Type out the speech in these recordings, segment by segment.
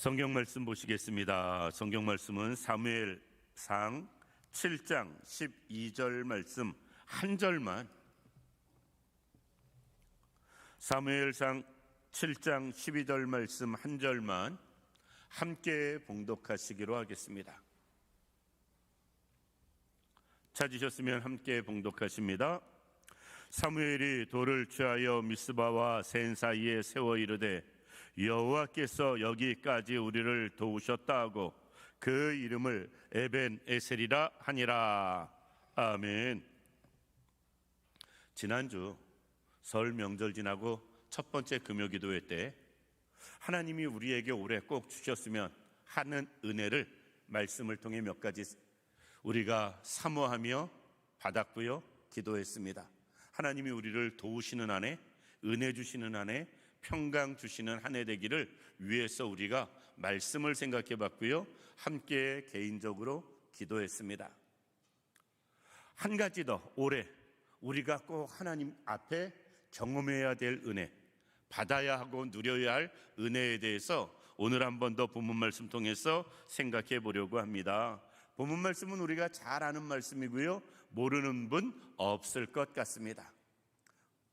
성경 말씀 보시겠습니다. 성경 말씀은 사무엘상 7장 12절 말씀 한 절만, 사무엘상 7장 12절 말씀 한 절만 함께 봉독하시기로 하겠습니다. 찾으셨으면 함께 봉독하십니다. 사무엘이 돌을 취하여 미스바와 센 사이에 세워 이르되 여호와께서 여기까지 우리를 도우셨다 하고 그 이름을 에벤 에셀이라 하니라. 아멘. 지난주 설 명절 지나고 첫 번째 금요기도회 때 하나님이 우리에게 올해 꼭 주셨으면 하는 은혜를 말씀을 통해 몇 가지 우리가 사모하며 받았고요, 기도했습니다. 하나님이 우리를 도우시는 한 해, 은혜 주시는 한 해, 평강 주시는 한 해 되기를 위해서 우리가 말씀을 생각해 봤고요, 함께 개인적으로 기도했습니다. 한 가지 더, 올해 우리가 꼭 하나님 앞에 경험해야 될 은혜, 받아야 하고 누려야 할 은혜에 대해서 오늘 한 번 더 본문 말씀 통해서 생각해 보려고 합니다. 본문 말씀은 우리가 잘 아는 말씀이고요, 모르는 분 없을 것 같습니다.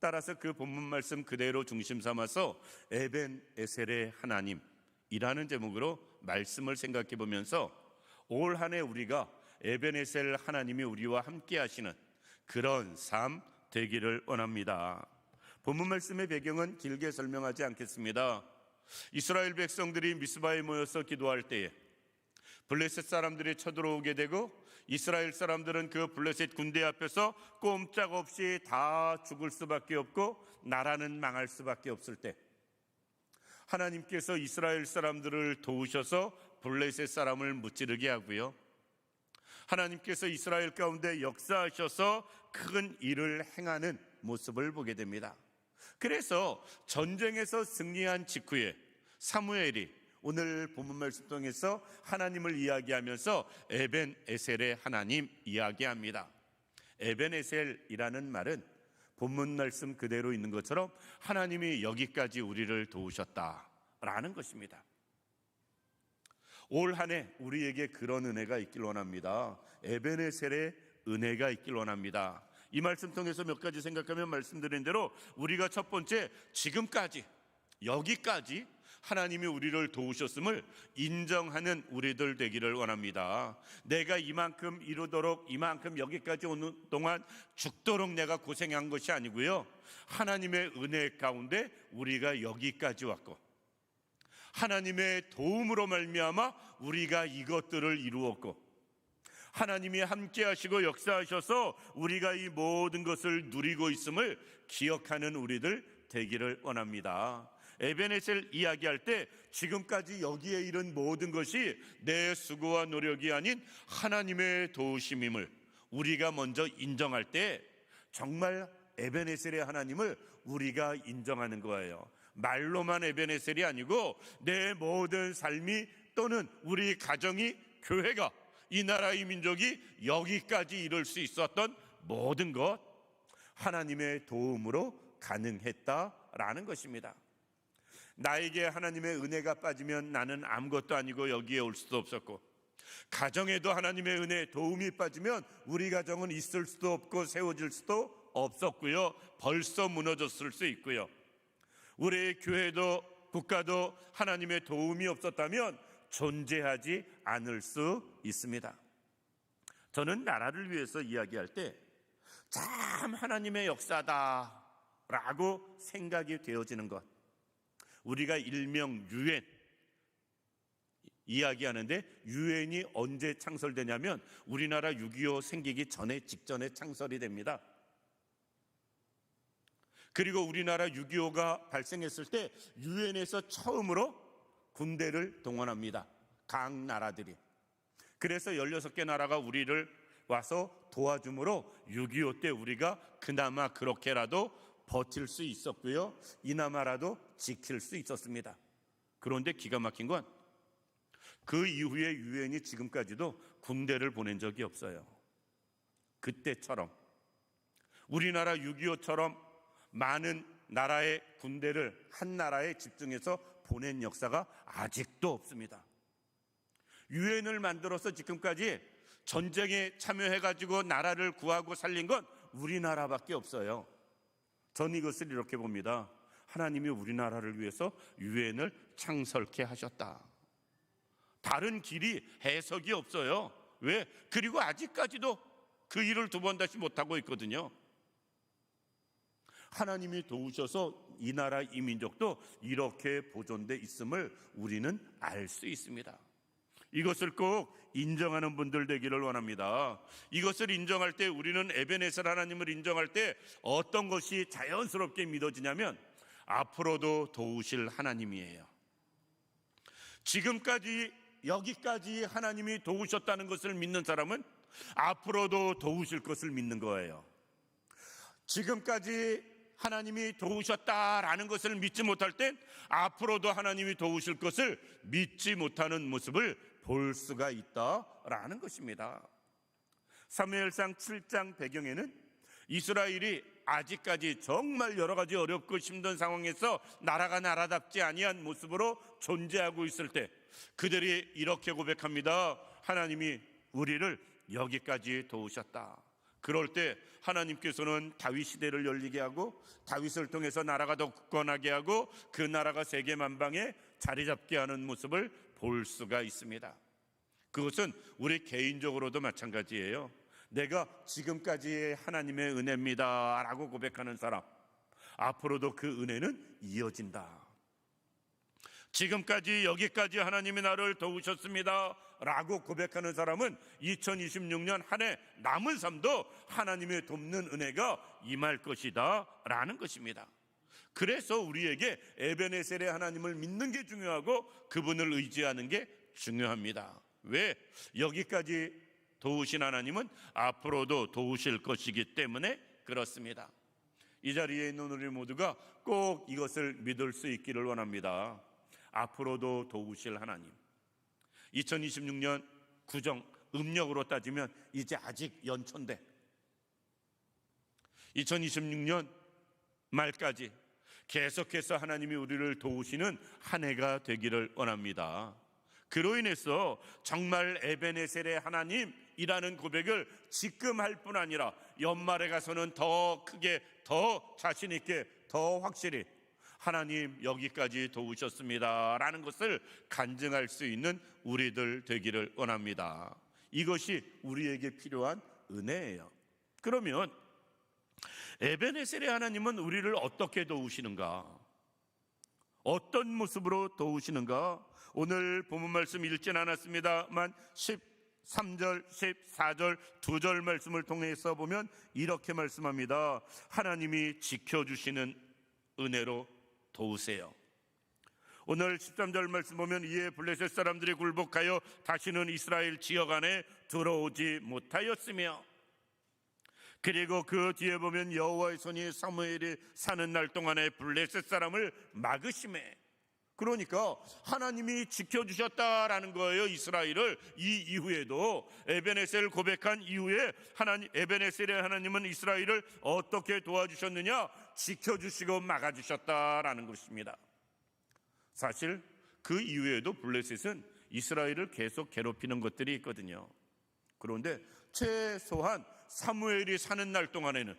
따라서 그 본문 말씀 그대로 중심 삼아서 에벤 에셀의 하나님이라는 제목으로 말씀을 생각해 보면서 올 한 해 우리가 에벤 에셀 하나님이 우리와 함께 하시는 그런 삶 되기를 원합니다. 본문 말씀의 배경은 길게 설명하지 않겠습니다. 이스라엘 백성들이 미스바에 모여서 기도할 때에 블레셋 사람들이 쳐들어오게 되고 이스라엘 사람들은 그 블레셋 군대 앞에서 꼼짝없이 다 죽을 수밖에 없고 나라는 망할 수밖에 없을 때 하나님께서 이스라엘 사람들을 도우셔서 블레셋 사람을 무찌르게 하고요, 하나님께서 이스라엘 가운데 역사하셔서 큰 일을 행하는 모습을 보게 됩니다. 그래서 전쟁에서 승리한 직후에 사무엘이 오늘 본문 말씀 통해서 하나님을 이야기하면서 에벤 에셀의 하나님 이야기합니다. 에벤 에셀이라는 말은 본문 말씀 그대로 있는 것처럼 하나님이 여기까지 우리를 도우셨다라는 것입니다. 올 한 해 우리에게 그런 은혜가 있길 원합니다. 에벤 에셀의 은혜가 있길 원합니다. 이 말씀 통해서 몇 가지 생각하면 말씀드린 대로 우리가 첫 번째, 지금까지 여기까지 하나님이 우리를 도우셨음을 인정하는 우리들 되기를 원합니다. 내가 이만큼 이루도록, 이만큼 여기까지 오는 동안 죽도록 내가 고생한 것이 아니고요, 하나님의 은혜 가운데 우리가 여기까지 왔고 하나님의 도움으로 말미암아 우리가 이것들을 이루었고 하나님이 함께 하시고 역사하셔서 우리가 이 모든 것을 누리고 있음을 기억하는 우리들 되기를 원합니다. 에벤 에셀 이야기할 때 지금까지 여기에 이른 모든 것이 내 수고와 노력이 아닌 하나님의 도우심임을 우리가 먼저 인정할 때 정말 에벤 에셀의 하나님을 우리가 인정하는 거예요. 말로만 에벤 에셀이 아니고 내 모든 삶이 또는 우리 가정이, 교회가, 이 나라의 민족이 여기까지 이룰 수 있었던 모든 것 하나님의 도움으로 가능했다라는 것입니다. 나에게 하나님의 은혜가 빠지면 나는 아무것도 아니고 여기에 올 수도 없었고, 가정에도 하나님의 은혜, 도움이 빠지면 우리 가정은 있을 수도 없고 세워질 수도 없었고요, 벌써 무너졌을 수 있고요, 우리 교회도 국가도 하나님의 도움이 없었다면 존재하지 않을 수 있습니다. 저는 나라를 위해서 이야기할 때 참 하나님의 역사다라고 생각이 되어지는 것, 우리가 일명 UN 이야기하는데 유엔이 언제 창설되냐면 우리나라 6.25 생기기 전에, 직전에 창설이 됩니다. 그리고 우리나라 6.25가 발생했을 때 유엔에서 처음으로 군대를 동원합니다. 각 나라들이. 그래서 16개 나라가 우리를 와서 도와줌으로 6.25 때 우리가 그나마 그렇게라도 버틸 수 있었고요, 이나마라도 지킬 수 있었습니다. 그런데 기가 막힌 건 그 이후에 유엔이 지금까지도 군대를 보낸 적이 없어요. 그때처럼 우리나라 6.25처럼 많은 나라의 군대를 한 나라에 집중해서 보낸 역사가 아직도 없습니다. 유엔을 만들어서 지금까지 전쟁에 참여해가지고 나라를 구하고 살린 건 우리나라밖에 없어요. 전 이것을 이렇게 봅니다. 하나님이 우리나라를 위해서 유엔을 창설케 하셨다. 다른 길이 해석이 없어요. 왜? 그리고 아직까지도 그 일을 두 번 다시 못하고 있거든요. 하나님이 도우셔서 이 나라 이 민족도 이렇게 보존돼 있음을 우리는 알 수 있습니다. 이것을 꼭 인정하는 분들 되기를 원합니다. 이것을 인정할 때 우리는 에베네셀 하나님을 인정할 때 어떤 것이 자연스럽게 믿어지냐면 앞으로도 도우실 하나님이에요. 지금까지 여기까지 하나님이 도우셨다는 것을 믿는 사람은 앞으로도 도우실 것을 믿는 거예요. 지금까지 하나님이 도우셨다라는 것을 믿지 못할 땐 앞으로도 하나님이 도우실 것을 믿지 못하는 모습을 볼 수가 있다라는 것입니다. 사무엘상 7장 배경에는 이스라엘이 아직까지 정말 여러 가지 어렵고 힘든 상황에서 나라가 나라답지 아니한 모습으로 존재하고 있을 때 그들이 이렇게 고백합니다. 하나님이 우리를 여기까지 도우셨다. 그럴 때 하나님께서는 다윗 시대를 열리게 하고 다윗을 통해서 나라가 더 굳건하게 하고 그 나라가 세계 만방에 자리 잡게 하는 모습을 볼 수가 있습니다. 그것은 우리 개인적으로도 마찬가지예요. 내가 지금까지의 하나님의 은혜입니다 라고 고백하는 사람, 앞으로도 그 은혜는 이어진다. 지금까지 여기까지 하나님이 나를 도우셨습니다 라고 고백하는 사람은 2026년 한 해 남은 삶도 하나님의 돕는 은혜가 임할 것이다 라는 것입니다. 그래서 우리에게 에베네셀의 하나님을 믿는 게 중요하고 그분을 의지하는 게 중요합니다. 왜? 여기까지 도우신 하나님은 앞으로도 도우실 것이기 때문에 그렇습니다. 이 자리에 있는 우리 모두가 꼭 이것을 믿을 수 있기를 원합니다. 앞으로도 도우실 하나님. 2026년 구정 음력으로 따지면 이제 아직 연초인데 2026년 말까지 계속해서 하나님이 우리를 도우시는 한 해가 되기를 원합니다. 그로 인해서 정말 에베네셀의 하나님이라는 고백을 지금 할 뿐 아니라 연말에 가서는 더 크게, 더 자신 있게, 더 확실히 하나님 여기까지 도우셨습니다 라는 것을 간증할 수 있는 우리들 되기를 원합니다. 이것이 우리에게 필요한 은혜예요. 그러면 에베네셀의 하나님은 우리를 어떻게 도우시는가? 어떤 모습으로 도우시는가? 오늘 본문 말씀 읽진 않았습니다만 13절, 14절 두 절 말씀을 통해서 보면 이렇게 말씀합니다. 하나님이 지켜주시는 은혜로 도우세요. 오늘 13절 말씀 보면 이에 블레셋 사람들이 굴복하여 다시는 이스라엘 지역 안에 들어오지 못하였으며, 그리고 그 뒤에 보면 여호와의 손이 사무엘이 사는 날 동안에 블레셋 사람을 막으시매. 그러니까 하나님이 지켜주셨다라는 거예요. 이스라엘을. 이 이후에도 에베네셀 고백한 이후에 에베네셀의 하나님은 이스라엘을 어떻게 도와주셨느냐? 지켜주시고 막아주셨다라는 것입니다. 사실 그 이후에도 블레셋은 이스라엘을 계속 괴롭히는 것들이 있거든요. 그런데 최소한 사무엘이 사는 날 동안에는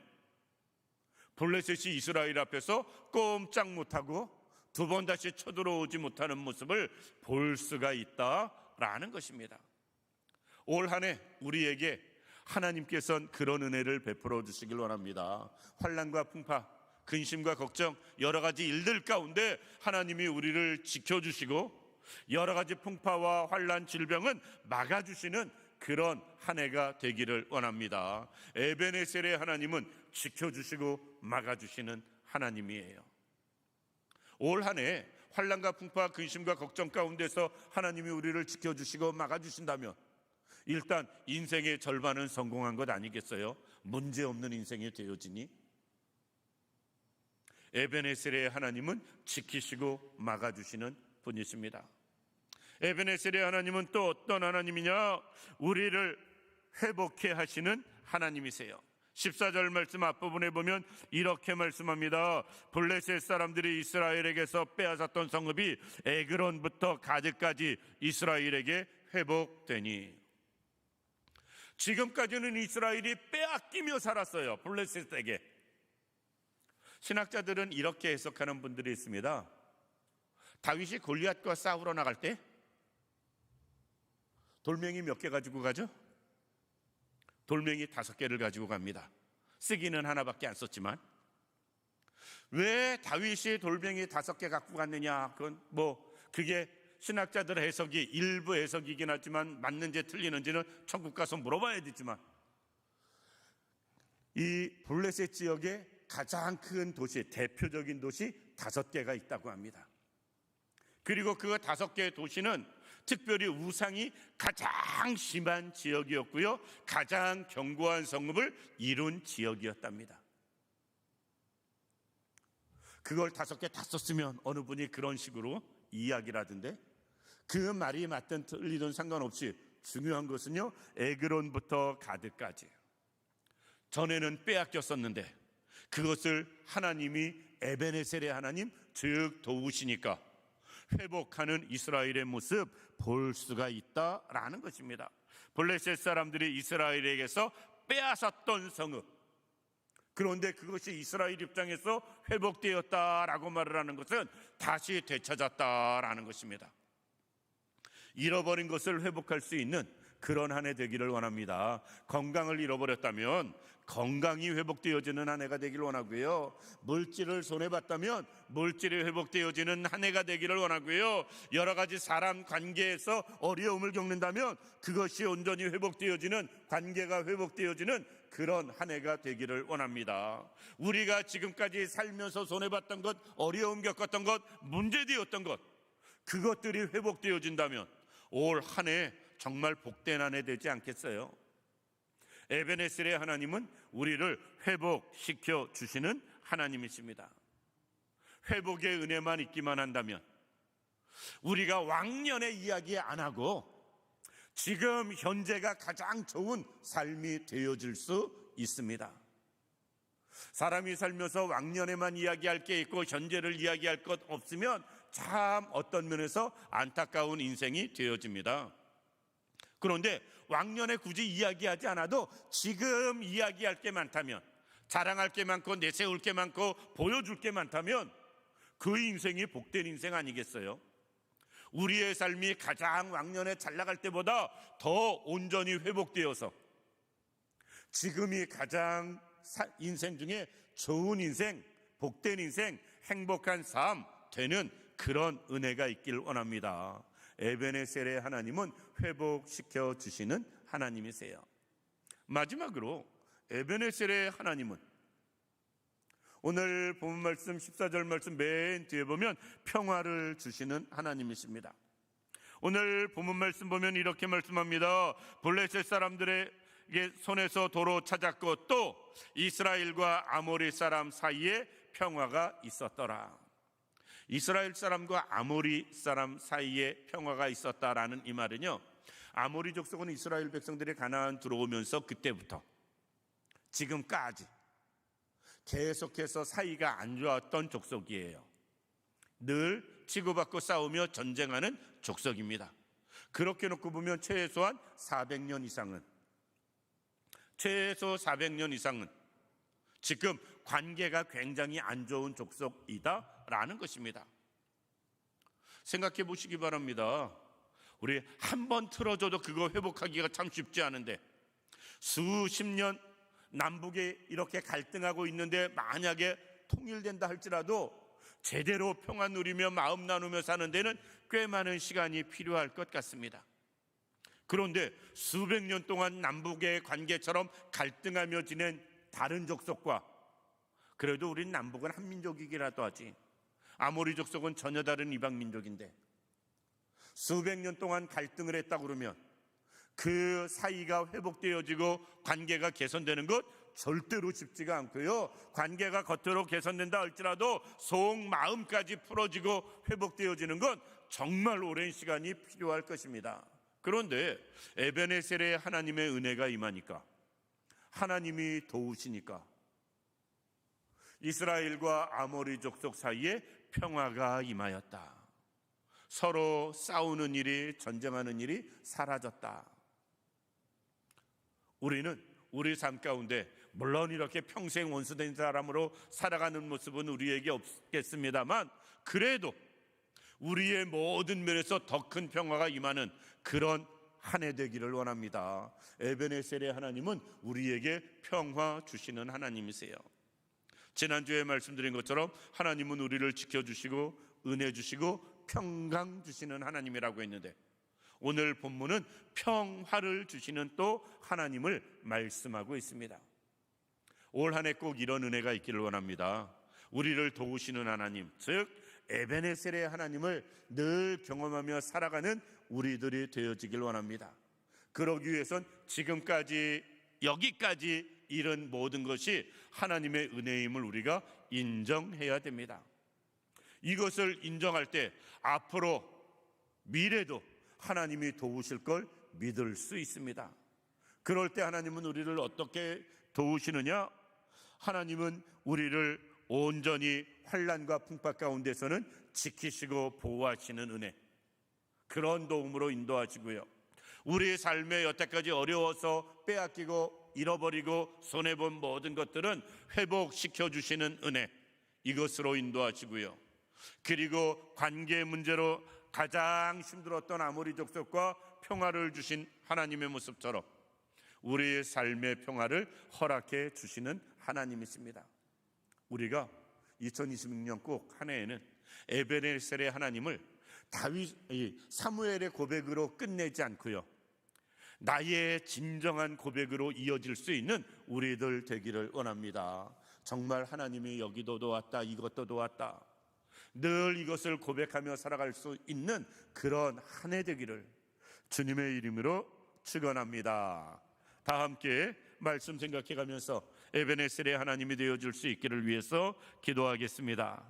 블레셋이 이스라엘 앞에서 꼼짝 못하고 두 번 다시 쳐들어오지 못하는 모습을 볼 수가 있다라는 것입니다. 올 한 해 우리에게 하나님께서는 그런 은혜를 베풀어 주시길 원합니다. 환난과 풍파, 근심과 걱정, 여러 가지 일들 가운데 하나님이 우리를 지켜주시고 여러 가지 풍파와 환난, 질병은 막아주시는 그런 한 해가 되기를 원합니다. 에베네셀의 하나님은 지켜주시고 막아주시는 하나님이에요. 올 한 해 환난과 풍파, 근심과 걱정 가운데서 하나님이 우리를 지켜주시고 막아주신다면 일단 인생의 절반은 성공한 것 아니겠어요? 문제없는 인생이 되어지니 에베네셀의 하나님은 지키시고 막아주시는 분이십니다. 에베네셀의 하나님은 또 어떤 하나님이냐? 우리를 회복해 하시는 하나님이세요. 14절 말씀 앞부분에 보면 이렇게 말씀합니다. 블레셋 사람들이 이스라엘에게서 빼앗았던 성읍이 에그론부터 가드까지 이스라엘에게 회복되니. 지금까지는 이스라엘이 빼앗기며 살았어요, 블레셋에게. 신학자들은 이렇게 해석하는 분들이 있습니다. 다윗이 골리앗과 싸우러 나갈 때 돌멩이 몇 개 가지고 가죠? 돌멩이 5개를 가지고 갑니다. 쓰기는 하나밖에 안 썼지만. 왜 다윗이 돌멩이 5개 갖고 갔느냐? 그건 그게 신학자들의 해석이 일부 해석이긴 하지만 맞는지 틀리는지는 천국 가서 물어봐야 되지만, 이 블레셋 지역에 가장 큰 도시, 대표적인 도시 5개가 있다고 합니다. 그리고 그 5개의 도시는 특별히 우상이 가장 심한 지역이었고요, 가장 견고한 성읍을 이룬 지역이었답니다. 그걸 5개 다 썼으면 어느 분이 그런 식으로 이야기를 하던데, 그 말이 맞든 틀리든 상관없이 중요한 것은요, 에그론부터 가드까지 전에는 빼앗겼었는데 그것을 하나님이 에베네셀의 하나님, 즉 도우시니까 회복하는 이스라엘의 모습 볼 수가 있다라는 것입니다. 블레셋 사람들이 이스라엘에게서 빼앗았던 성읍, 그런데 그것이 이스라엘 입장에서 회복되었다라고 말을 하는 것은 다시 되찾았다라는 것입니다. 잃어버린 것을 회복할 수 있는 그런 한 해 되기를 원합니다. 건강을 잃어버렸다면 건강이 회복되어지는 한 해가 되기를 원하고요, 물질을 손해봤다면 물질이 회복되어지는 한 해가 되기를 원하고요, 여러 가지 사람 관계에서 어려움을 겪는다면 그것이 온전히 회복되어지는, 관계가 회복되어지는 그런 한 해가 되기를 원합니다. 우리가 지금까지 살면서 손해봤던 것, 어려움 겪었던 것, 문제되었던 것, 그것들이 회복되어진다면 올 한 해 정말 복된 한 해 되지 않겠어요? 에베네셀의 하나님은 우리를 회복시켜 주시는 하나님이십니다. 회복의 은혜만 있기만 한다면 우리가 왕년의 이야기 안 하고 지금 현재가 가장 좋은 삶이 되어질 수 있습니다. 사람이 살면서 왕년에만 이야기할 게 있고 현재를 이야기할 것 없으면 참 어떤 면에서 안타까운 인생이 되어집니다. 그런데 왕년에 굳이 이야기하지 않아도 지금 이야기할 게 많다면, 자랑할 게 많고 내세울 게 많고 보여줄 게 많다면 그 인생이 복된 인생 아니겠어요? 우리의 삶이 가장 왕년에 잘 나갈 때보다 더 온전히 회복되어서 지금이 가장 인생 중에 좋은 인생, 복된 인생, 행복한 삶 되는 그런 은혜가 있길 원합니다. 에베네셀의 하나님은 회복시켜 주시는 하나님이세요. 마지막으로 에베네셀의 하나님은 오늘 본문 말씀 14절 말씀 맨 뒤에 보면 평화를 주시는 하나님이십니다. 오늘 본문 말씀 보면 이렇게 말씀합니다. 블레셋 사람들의 손에서 도로 찾았고 또 이스라엘과 아모리 사람 사이에 평화가 있었더라. 이스라엘 사람과 아모리 사람 사이에 평화가 있었다라는 이 말은요, 아모리 족속은 이스라엘 백성들이 가나안 들어오면서 그때부터 지금까지 계속해서 사이가 안 좋았던 족속이에요. 늘 치고받고 싸우며 전쟁하는 족속입니다. 그렇게 놓고 보면 최소한 400년 이상은 지금 관계가 굉장히 안 좋은 족속이다라는 것입니다. 생각해 보시기 바랍니다. 우리 한 번 틀어줘도 그거 회복하기가 참 쉽지 않은데 수십 년 남북에 이렇게 갈등하고 있는데 만약에 통일된다 할지라도 제대로 평화 누리며 마음 나누며 사는 데는 꽤 많은 시간이 필요할 것 같습니다. 그런데 수백 년 동안 남북의 관계처럼 갈등하며 지낸 다른 족속과, 그래도 우린 남북은 한 민족이기라도 하지 아모리 족속은 전혀 다른 이방 민족인데 수백 년 동안 갈등을 했다 그러면 그 사이가 회복되어지고 관계가 개선되는 것 절대로 쉽지가 않고요, 관계가 겉으로 개선된다 할지라도 속마음까지 풀어지고 회복되어지는 건 정말 오랜 시간이 필요할 것입니다. 그런데 에베네셀의 하나님의 은혜가 임하니까 하나님이 도우시니까 이스라엘과 아모리 족속 사이에 평화가 임하였다. 서로 싸우는 일이, 전쟁하는 일이 사라졌다. 우리는 우리 삶 가운데 물론 이렇게 평생 원수된 사람으로 살아가는 모습은 우리에게 없겠습니다만, 그래도 우리의 모든 면에서 더 큰 평화가 임하는 그런 한 해 되기를 원합니다. 에베네셀의 하나님은 우리에게 평화 주시는 하나님이세요. 지난주에 말씀드린 것처럼 하나님은 우리를 지켜주시고 은혜 주시고 평강 주시는 하나님이라고 했는데, 오늘 본문은 평화를 주시는 또 하나님을 말씀하고 있습니다. 올 한 해 꼭 이런 은혜가 있기를 원합니다. 우리를 도우시는 하나님, 즉 에베네셀의 하나님을 늘 경험하며 살아가는 우리들이 되어지길 원합니다. 그러기 위해선 지금까지 여기까지 이른 모든 것이 하나님의 은혜임을 우리가 인정해야 됩니다. 이것을 인정할 때 앞으로 미래도 하나님이 도우실 걸 믿을 수 있습니다. 그럴 때 하나님은 우리를 어떻게 도우시느냐? 하나님은 우리를 온전히 환난과 풍파 가운데서는 지키시고 보호하시는 은혜, 그런 도움으로 인도하시고요, 우리의 삶에 여태까지 어려워서 빼앗기고 잃어버리고 손해본 모든 것들은 회복시켜 주시는 은혜, 이것으로 인도하시고요, 그리고 관계 문제로 가장 힘들었던 아모리 족속과 평화를 주신 하나님의 모습처럼 우리의 삶의 평화를 허락해 주시는 하나님이십니다. 우리가 2026년 꼭 한 해에는 에베네셀의 하나님을 사무엘의 고백으로 끝내지 않고요, 나의 진정한 고백으로 이어질 수 있는 우리들 되기를 원합니다. 정말 하나님이 여기도 도왔다, 이것도 도왔다, 늘 이것을 고백하며 살아갈 수 있는 그런 한 해 되기를 주님의 이름으로 축원합니다. 다 함께 말씀 생각해 가면서 에베네셀의 하나님이 되어줄 수 있기를 위해서 기도하겠습니다.